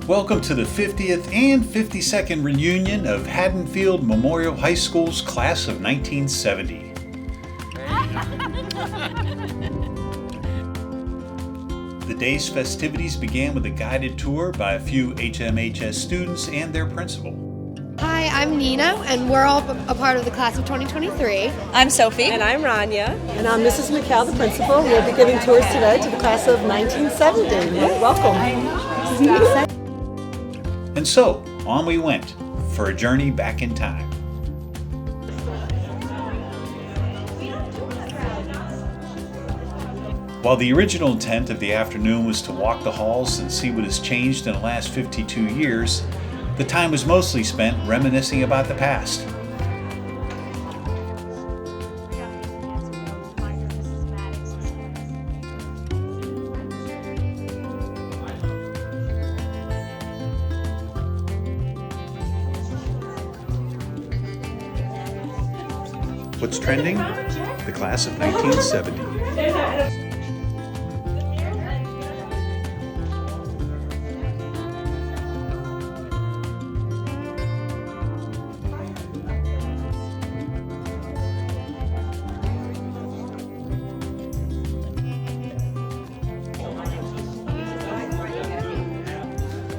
welcome to the 50th and 52nd reunion of Haddonfield Memorial High School's class of 1970. The day's festivities began with a guided tour by a few HMHS students and their principal. Hi, I'm Nina, and we're all a part of the class of 2023. I'm Sophie. And I'm Rania. And I'm Mrs. McCall, the principal. We'll be giving tours today to the class of 1970. Welcome. And so, on we went for a journey back in time. While the original intent of the afternoon was to walk the halls and see what has changed in the last 52 years, the time was mostly spent reminiscing about the past. What's trending? The class of 1970.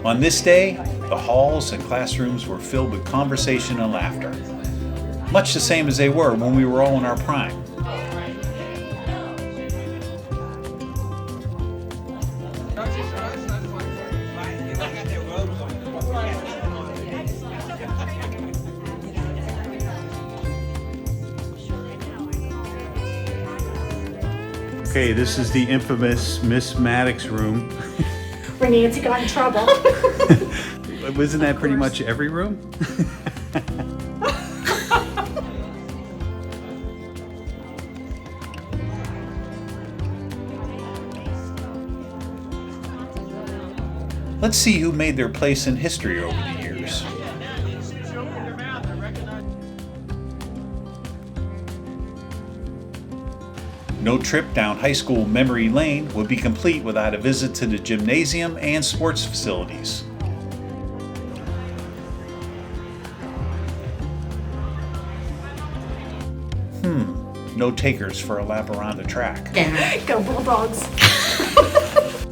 On this day, the halls and classrooms were filled with conversation and laughter, much the same as they were when we were all in our prime. Okay, this is the infamous Miss Maddox room. Where Nancy got in trouble. Wasn't that pretty much every room? Let's see who made their place in history over the years. No trip down high school memory lane would be complete without a visit to the gymnasium and sports facilities. No takers for a lap around the track. Go Bulldogs.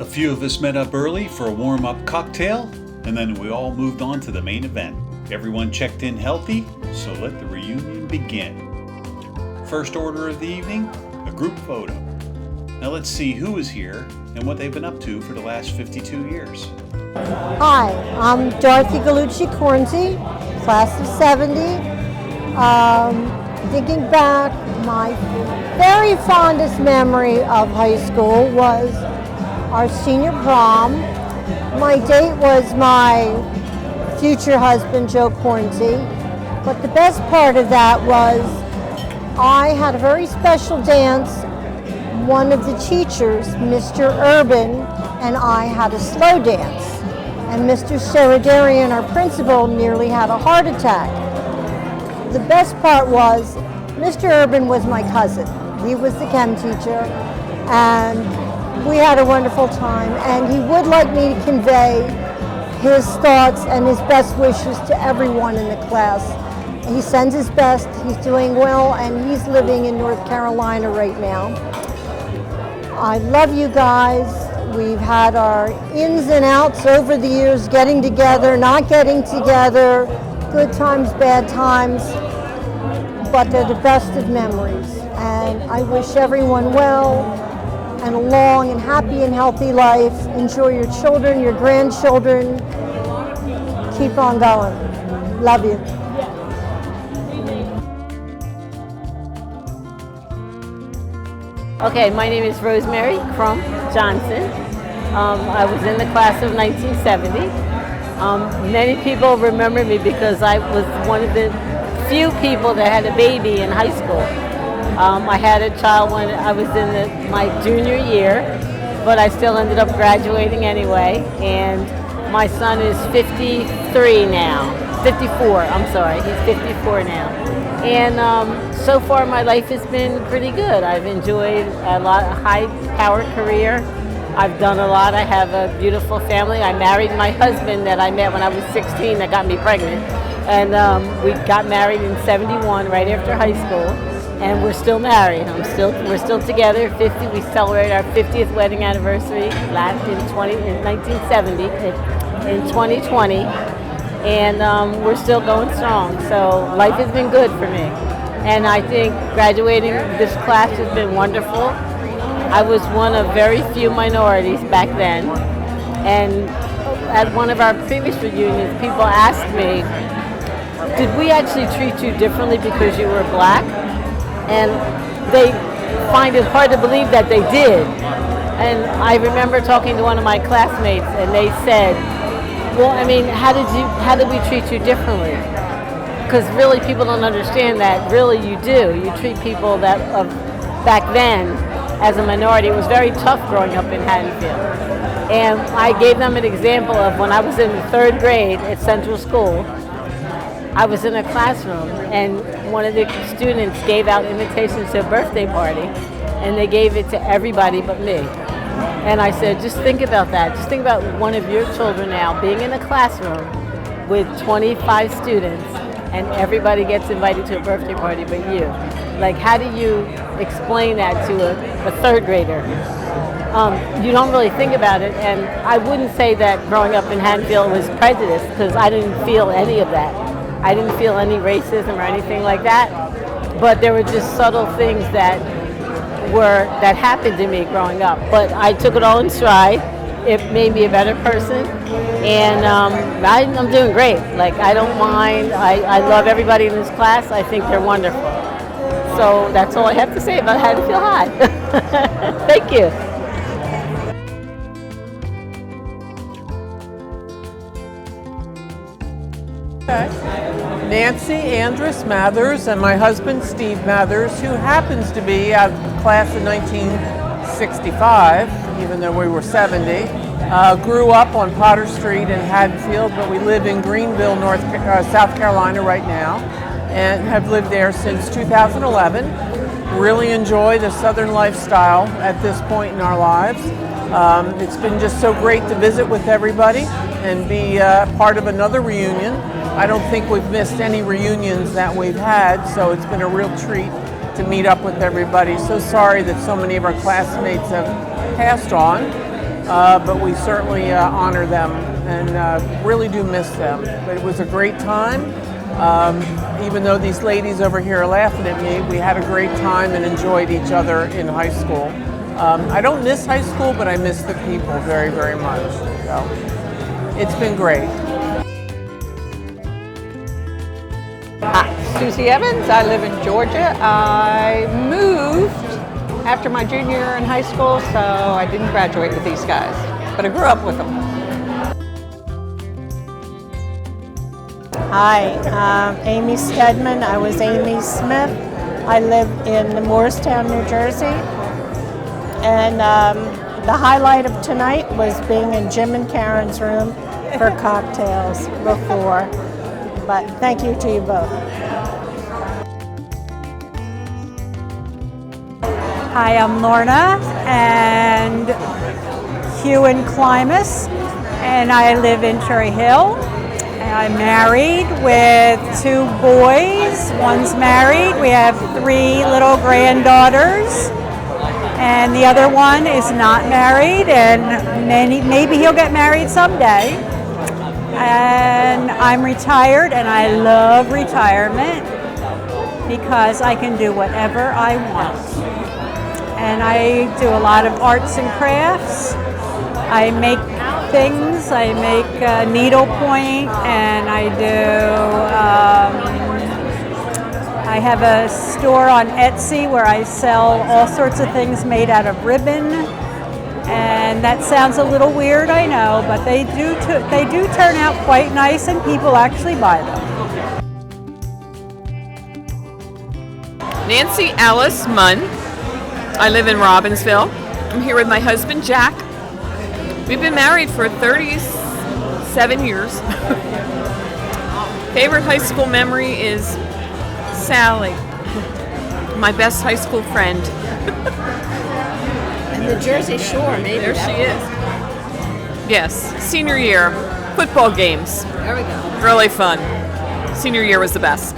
A few of us met up early for a warm-up cocktail, and then we all moved on to the main event. Everyone checked in healthy, so let the reunion begin. First order of the evening, a group photo. Now let's see who is here and what they've been up to for the last 52 years. Hi, I'm Dorothy Gallucci Cornsi, class of 70. Thinking back, my very fondest memory of high school was our senior prom. My date was my future husband, Joe Cornsi. But the best part of that was I had a very special dance. One of the teachers, Mr. Urban, and I had a slow dance. And Mr. Seradarian, our principal, nearly had a heart attack. The best part was Mr. Urban was my cousin. He was the chem teacher, and we had a wonderful time. And he would like me to convey his thoughts and his best wishes to everyone in the class. He sends his best, he's doing well, and he's living in North Carolina right now. I love you guys. We've had our ins and outs over the years, getting together, not getting together, good times, bad times, but they're the best of memories. And I wish everyone well and a long and happy and healthy life. Enjoy your children, your grandchildren. Keep on going. Love you. Okay, my name is Rosemary Johnson. I was in the class of 1970. Many people remember me because I was one of the few people that had a baby in high school. I had a child when I was in my junior year, but I still ended up graduating anyway. And my son is 53 now. 54, I'm sorry. He's 54 now. And so far my life has been pretty good. I've enjoyed a high-powered career. I've done a lot. I have a beautiful family. I married my husband that I met when I was 16 that got me pregnant. And we got married in 71, right after high school. And we're still married. We're still together. 50. We celebrated our 50th wedding anniversary in 1970, in 2020, and we're still going strong. So life has been good for me, and I think graduating this class has been wonderful. I was one of very few minorities back then, and at one of our previous reunions, people asked me, "Did we actually treat you differently because you were black?" And they find it hard to believe that they did. And I remember talking to one of my classmates, and they said, "Well, I mean, how did we treat you differently?" Because really, people don't understand that. Really, you do. You treat people that back then as a minority. It was very tough growing up in Haddonfield. And I gave them an example of when I was in the 3rd grade at Central School. I was in a classroom, and one of the students gave out invitations to a birthday party, and they gave it to everybody but me. And I said, just think about that. Just think about one of your children now being in a classroom with 25 students, and everybody gets invited to a birthday party but you. Like, how do you explain that to a 3rd grader? You don't really think about it, and I wouldn't say that growing up in Haddonfield was prejudice, because I didn't feel any of that. I didn't feel any racism or anything like that, but there were just subtle things that happened to me growing up. But I took it all in stride. It made me a better person, and I'm doing great. Like, I don't mind. I love everybody in this class. I think they're wonderful. So that's all I have to say about Haddonfield High. Thank you. Nancy Andrus Mathers and my husband Steve Mathers, who happens to be out of the class of 1965, even though we were 70, grew up on Potter Street in Haddonfield, but we live in Greenville, South Carolina right now, and have lived there since 2011. Really enjoy the Southern lifestyle at this point in our lives. It's been just so great to visit with everybody and be part of another reunion. I don't think we've missed any reunions that we've had, so it's been a real treat to meet up with everybody. So sorry that so many of our classmates have passed on, but we certainly honor them and really do miss them. But it was a great time. Even though these ladies over here are laughing at me, we had a great time and enjoyed each other in high school. I don't miss high school, but I miss the people very, very much. So it's been great. Susie Evans. I live in Georgia. I moved after my junior year in high school, so I didn't graduate with these guys, but I grew up with them. Hi, Amy Steadman. I was Amy Smith. I live in Morristown, New Jersey. And the highlight of tonight was being in Jim and Karen's room for cocktails before. But thank you to you both. Hi, I'm Lorna and Hugh and Climas, and I live in Cherry Hill. And I'm married with 2 boys. One's married. We have 3 little granddaughters, and the other one is not married, and maybe he'll get married someday. And I'm retired, and I love retirement because I can do whatever I want. And I do a lot of arts and crafts. I make things. I make needlepoint, and I have a store on Etsy where I sell all sorts of things made out of ribbon. And that sounds a little weird, I know, but they do turn out quite nice, and people actually buy them. Nancy Alice Mund. I live in Robbinsville. I'm here with my husband, Jack. We've been married for 37 years. Favorite high school memory is Sally, my best high school friend. the Jersey Shore, maybe. There she is. Yes, senior year, football games. There we go. Really fun. Senior year was the best.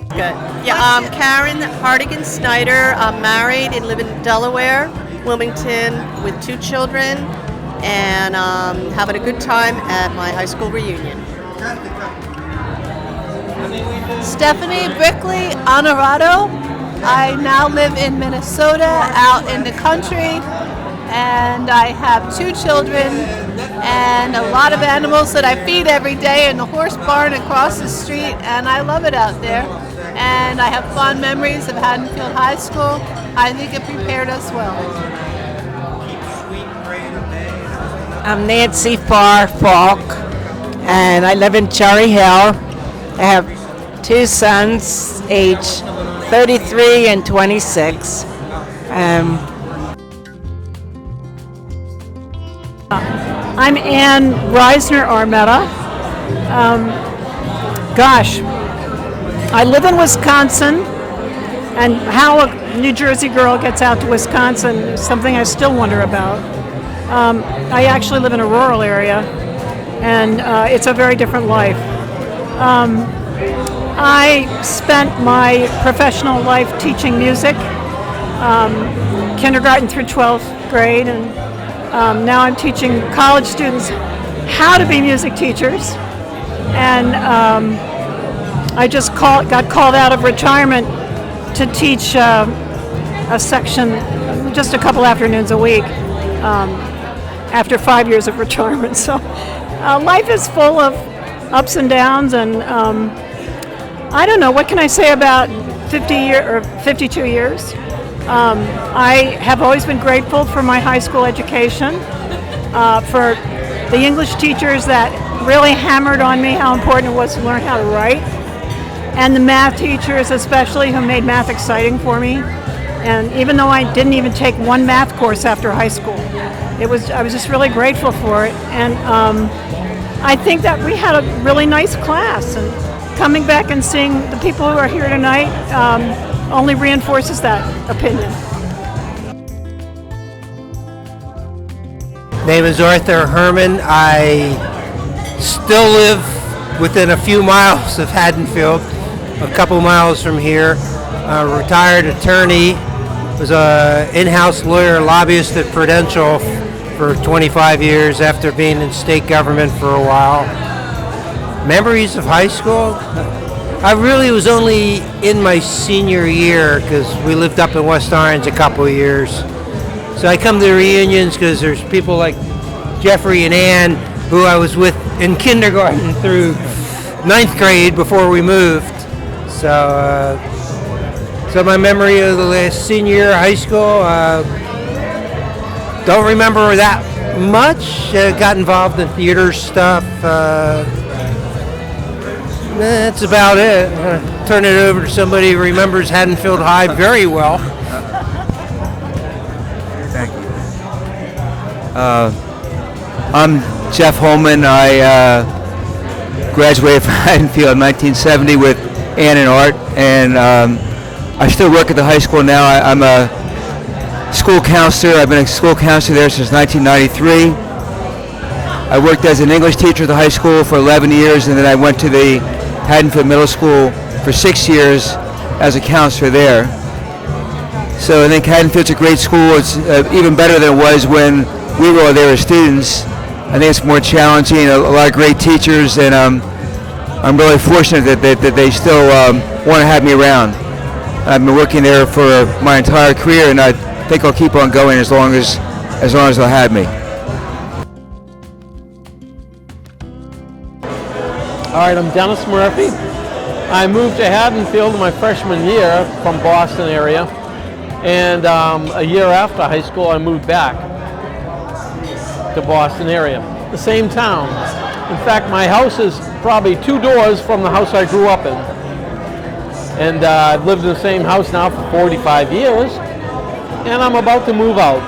Good. Yeah, I'm Karen Hardigan Snyder. I'm married and live in Delaware, Wilmington, with 2 children, and having a good time at my high school reunion. Stephanie Brickley, Honorado. I now live in Minnesota, out in the country, and I have 2 children and a lot of animals that I feed every day in the horse barn across the street, and I love it out there. And I have fond memories of Haddonfield High School. I think it prepared us well. I'm Nancy Falk, and I live in Cherry Hill. I have 2 sons, age 33 and 26. I'm Ann Reisner Armetta. Gosh, I live in Wisconsin, and how a New Jersey girl gets out to Wisconsin is something I still wonder about. I actually live in a rural area, and it's a very different life. I spent my professional life teaching music, kindergarten through 12th grade, and now I'm teaching college students how to be music teachers. And I just got called out of retirement to teach a section just a couple afternoons a week after 5 years of retirement. So life is full of ups and downs, and I don't know, what can I say about 52 years? I have always been grateful for my high school education, for the English teachers that really hammered on me how important it was to learn how to write, and the math teachers especially, who made math exciting for me. And even though I didn't even take one math course after high school, I was just really grateful for it. And I think that we had a really nice class, and coming back and seeing the people who are here tonight only reinforces that opinion. Name is Arthur Herman. I still live within a few miles of Haddonfield, a couple miles from here. Retired attorney, was an in-house lawyer, lobbyist at Prudential for 25 years after being in state government for a while. Memories of high school? I really was only in my senior year because we lived up in West Orange a couple of years. So I come to the reunions because there's people like Jeffrey and Ann, who I was with in kindergarten through 9th grade before we moved. So my memory of the last senior year of high school, don't remember that much. Got involved in theater stuff. That's about it. Turn it over to somebody who remembers Haddonfield High very well. Thank you. I'm Jeff Holman. I graduated from Haddonfield in 1970 with Ann and Art, and I still work at the high school now. I'm a school counselor. I've been a school counselor there since 1993. I worked as an English teacher at the high school for 11 years, and then I went to the Haddonfield Middle School for 6 years as a counselor there. So I think Haddonfield's a great school. It's even better than it was when we were all there as students. I think it's more challenging, a lot of great teachers, and I'm really fortunate that they still want to have me around. I've been working there for my entire career, and I think I'll keep on going as long as they'll have me. All right, I'm Dennis Murphy. I moved to Haddonfield in my freshman year from Boston area, and a year after high school I moved back to Boston area, the same town. In fact, my house is probably 2 doors from the house I grew up in. And I've lived in the same house now for 45 years, and I'm about to move out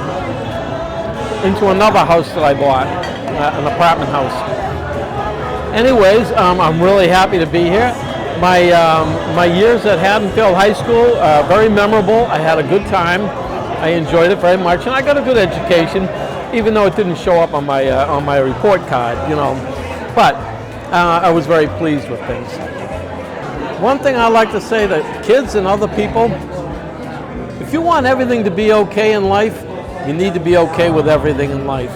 into another house that I bought, an apartment house. Anyways, I'm really happy to be here. My years at Haddonfield High School, very memorable. I had a good time. I enjoyed it very much, and I got a good education, even though it didn't show up on my report card, you know. But I was very pleased with things. One thing I like to say to kids and other people, if you want everything to be okay in life, you need to be okay with everything in life.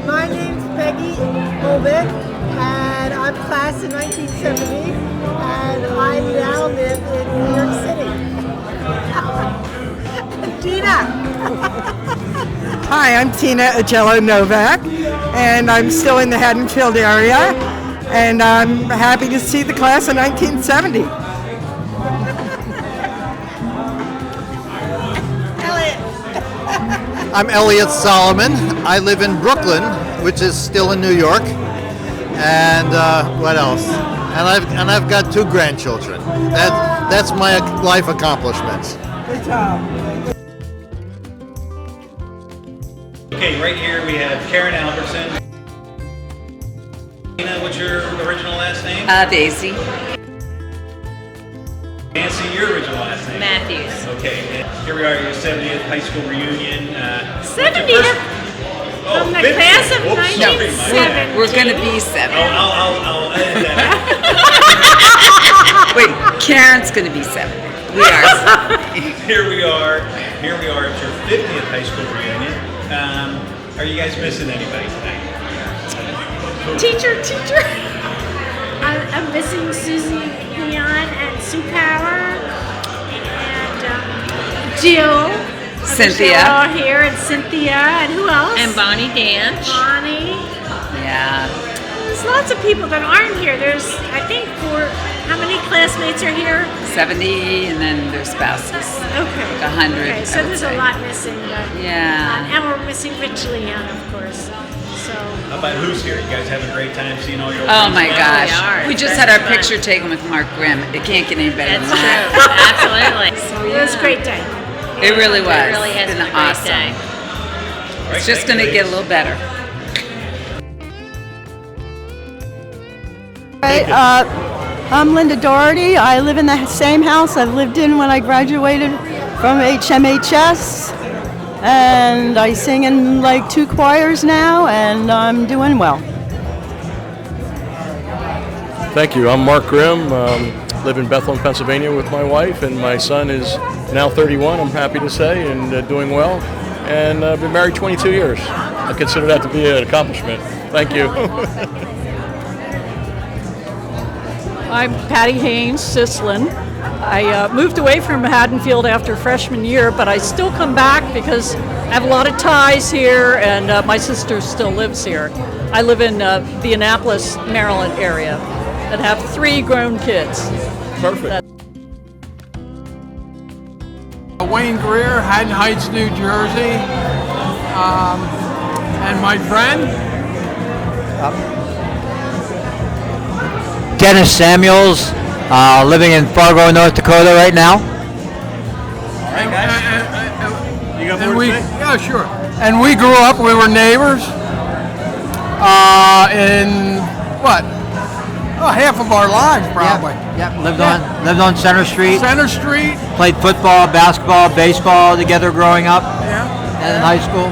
My name's Peggy, and I'm class of 1970, and I now live in New York City. Tina! Hi, I'm Tina Agello Novak, and I'm still in the Haddonfield area, and I'm happy to see the class of 1970. I'm Elliot Solomon. I live in Brooklyn, which is still in New York. And what else? And I've got 2 grandchildren. That's my life accomplishments. Good job. Okay, right here we have Karen Albertson. What's your original last name? Daisy. Nancy, your original last name? Matthews. Okay, and here we are at your 70th high school reunion. 70th? From the class of 1970. We're going to be 7. I'll edit that. Wait, Karen's going to be 7. We are 7. Here we are at your 50th high school reunion. Are you guys missing anybody tonight? Teacher. I'm missing Susie Leon and Sue Power and Jill. Cynthia. They're all here, and Cynthia, and who else? And Bonnie Danch. Bonnie. Yeah. There's lots of people that aren't here. There's, I think, how many classmates are here? 70, and then their spouses. Okay. 100. Okay, so there's a lot missing. Yeah. And we're missing Rich Leon, of course. So. How about who's here? You guys having a great time seeing all your old Oh friends? my gosh. We just had our fun. picture taken with Mark Grimm. It can't get any better than That's that. true. Absolutely. So it was a great day. It really was. It really has been been a great awesome. day. It's just going to get a little better. Right, I'm Linda Doherty. I live in the same house I've lived in when I graduated from HMHS, and I sing in like 2 choirs now, and I'm doing well. Thank you. I'm Mark Grimm. Live in Bethlehem, Pennsylvania with my wife, and my son is now 31, I'm happy to say, and doing well. And I've been married 22 years. I consider that to be an accomplishment. Thank you. I'm Patty Haynes, Sislin. I moved away from Haddonfield after freshman year, but I still come back because I have a lot of ties here, and my sister still lives here. I live in the Annapolis, Maryland area, and have 3 grown kids. Perfect. Wayne Greer, Haddon Heights, New Jersey, and my friend. Dennis Samuels, living in Fargo, North Dakota right now. All right, guys. You got more to say? Yeah, sure. And we grew up, we were neighbors in what? Oh, half of our lives, probably. Yep. Lived on Center Street. Center Street. Played football, basketball, baseball together growing up. Yeah. And in high school.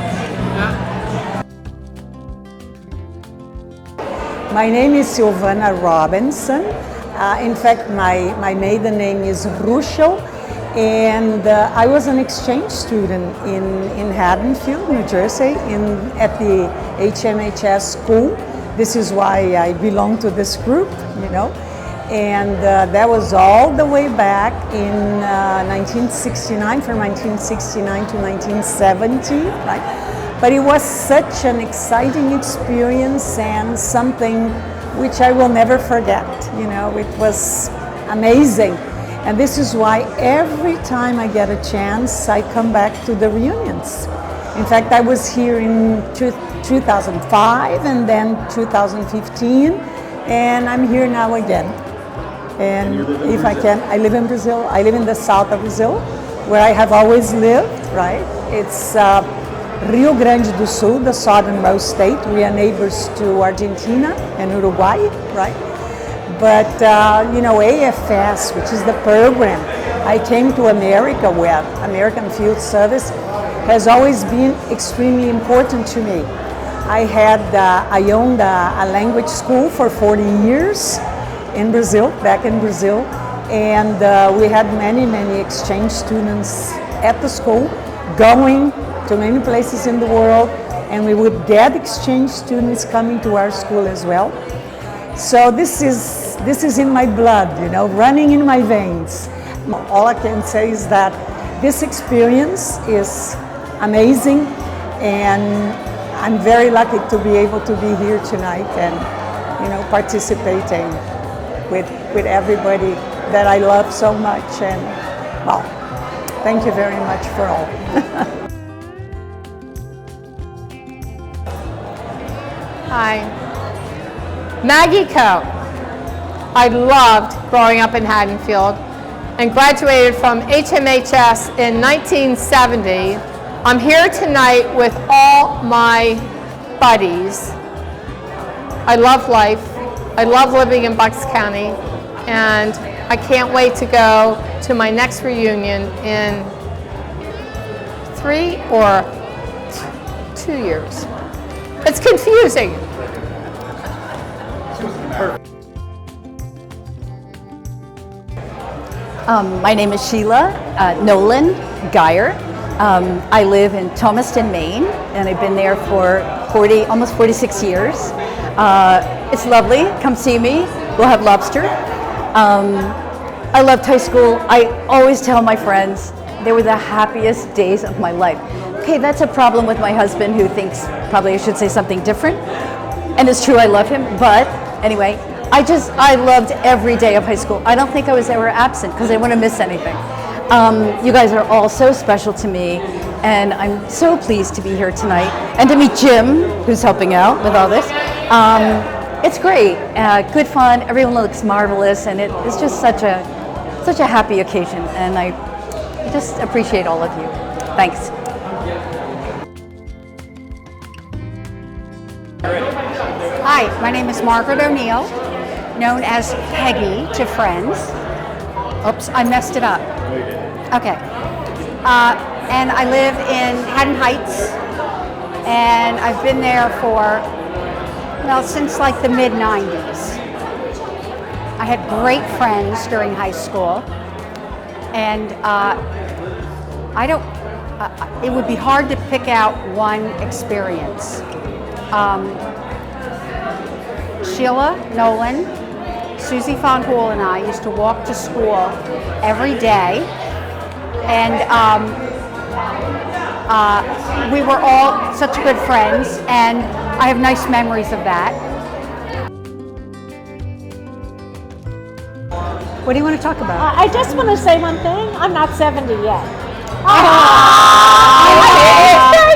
My name is Silvana Robinson. In fact, my maiden name is Ruschel, and I was an exchange student in Haddonfield, New Jersey, at the HMHS school. This is why I belong to this group, you know. And that was all the way back in 1969, from 1969 to 1970, right? But it was such an exciting experience and something which I will never forget, you know. It was amazing. And this is why every time I get a chance, I come back to the reunions. In fact, I was here in 2005 and then 2015, and I'm here now again. And if I can, I live in Brazil. I live in the south of Brazil, where I have always lived, right? It's Rio Grande do Sul, the southernmost state. We are neighbors to Argentina and Uruguay, right? But, AFS, which is the program I came to America with, American Field Service, has always been extremely important to me. I owned a language school for 40 years in Brazil, back in Brazil, and we had many exchange students at the school, going to many places in the world, and we would get exchange students coming to our school as well. So this is in my blood, running in my veins. All I can say is that this experience is amazing, and I'm very lucky to be able to be here tonight and, participating with everybody that I love so much. And, well, thank you very much for all. Hi. Magiko. I loved growing up in Haddonfield and graduated from HMHS in 1970. I'm here tonight with all my buddies. I love life. I love living in Bucks County, and I can't wait to go to my next reunion in 3 or 2 years. It's confusing. My name is Sheila Nolan Geyer. I live in Thomaston, Maine, and I've been there for almost 46 years. It's lovely. Come see me. We'll have lobster. I loved high school. I always tell my friends they were the happiest days of my life. Okay, that's a problem with my husband, who thinks probably I should say something different. And it's true, I love him. But anyway, I loved every day of high school. I don't think I was ever absent because I wouldn't miss anything. You guys are all so special to me, and I'm so pleased to be here tonight and to meet Jim, who's helping out with all this. It's great, good fun. Everyone looks marvelous, and it's just such a happy occasion, and I just appreciate all of you. Thanks. Hi, my name is Margaret O'Neill, known as Peggy to friends. Oops, I messed it up. Okay. And I live in Haddon Heights, and I've been there for, since like the mid-90s. I had great friends during high school, and it would be hard to pick out one experience. Sheila Nolan, Susie Fonhool, and I used to walk to school every day, and we were all such good friends, and I have nice memories of that. What do you want to talk about? I just want to say one thing. I'm not 70 yet.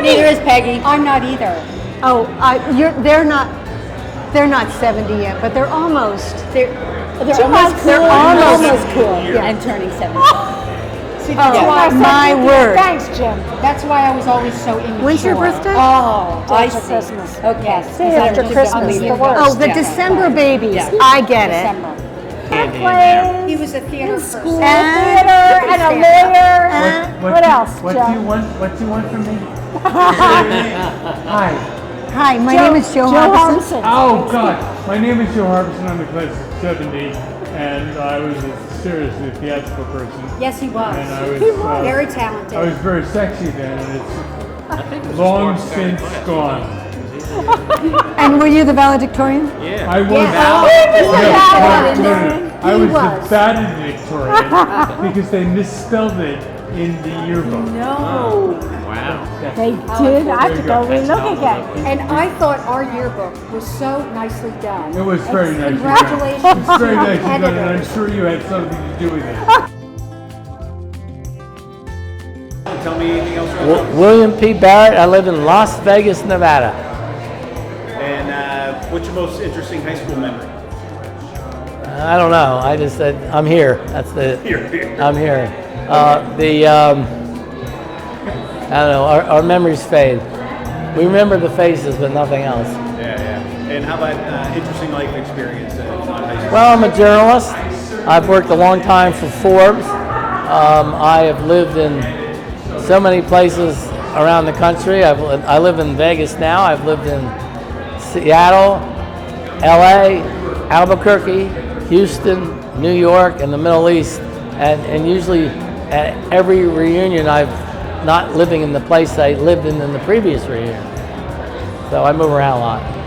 Neither is Peggy. I'm not either. Oh, they're not 70 yet, but they're almost. They're almost cool. They're almost cool. Yeah. And turning 70. See, that's why my word. Thanks, Jim. That's why I was always so immature. When's your birthday? Oh, I after see. Christmas. Okay. Yes. See, after Christmas, the worst. Oh, the December babies. Yeah. I get it. He was a theater school, person. theater, and a lawyer. What else, What Joe? do you want from me? Hi, my name is Joe Harbison. Oh, God. My name is Joe Harbison. I'm a class of 70, and I was a seriously theatrical person. Yes, he was. And I was very talented. I was very sexy then, and it's long since gone. And were you the valedictorian? Yeah. I was. Yeah. I was the valedictorian because they misspelled it in the yearbook. No. Wow. They did. I have to go relook again. And I thought our yearbook was so nicely done. It was very nice. Congratulations. It was very to nice the done, and I'm editors. sure you had something to do with it. Tell me anything else. William P. Barrett. I live in Las Vegas, Nevada. And what's your most interesting high school memory? I don't know. I just said I'm here. That's the. You're here. I'm here. I don't know, our memories fade. We remember the faces, but nothing else. Yeah. And how about interesting life experience in high school? Well, I'm a journalist. I've worked a long time for Forbes. I have lived in so many places around the country. I live in Vegas now. I've lived in Seattle, LA, Albuquerque, Houston, New York, and the Middle East. And usually at every reunion, I'm not living in the place I lived in the previous reunion. So I move around a lot.